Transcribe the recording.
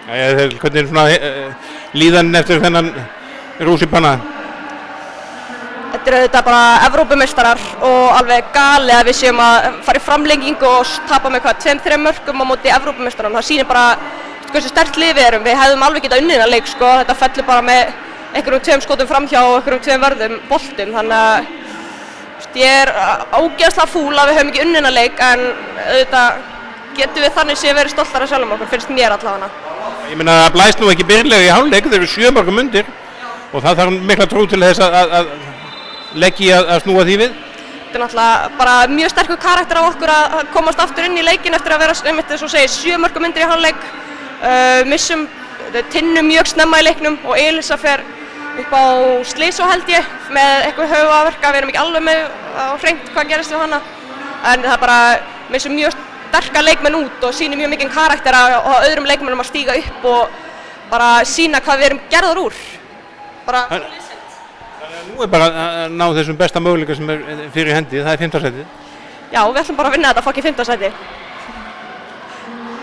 Hvernig er svona líðan eftir þennan rússipanna? Þetta auðvitað bara Evrópumeistarar og alveg gali að við séum að fara í framlengingu og tapa með 2-3 mörkum á móti Evrópumeistaranum. Það sýnir bara hversu sterkt lið við erum. Við hefðum alveg getað unnið þennan leik sko. Þetta fellur bara með einhverjum 2 skotum framhjá og einhverjum 2 vörðum boltum. Þannig að ég er ógeðslega fúl að við höfum ekki unnið þennan leik en auðvitað getum við þannig séð verið stoltar af sjálfum okkur, finnst mér allavega. Ég meina það blæst nú ekki byrjulega í hálfleik, þeir eru 7 mörgum undir og það þarf mikla trú til þess að leggja að snúa því við. Þetta er náttúrulega bara mjög sterkur karakter af okkur að komast aftur inn í leikin eftir að vera, eins og segir, 7 mörgum undir í hálfleik. Missum Tinnu mjög snemma í leiknum og Elisa fer upp á slysó held ég með eitthvað höfuðáverka, við erum ekki alveg með á hreint hvað gerist við hana. En það bara missum mjög sterka leikmenn út og sýnir mjög mikinn karakter og öðrum leikmennum að stíga upp og bara sýna hvað við erum gerðar úr. Nú er bara að ná þessum besta möguleika sem er fyrir hendi, það er 5. sætið. Já, við ætlum bara að vinna þetta fokk í 5. sæti.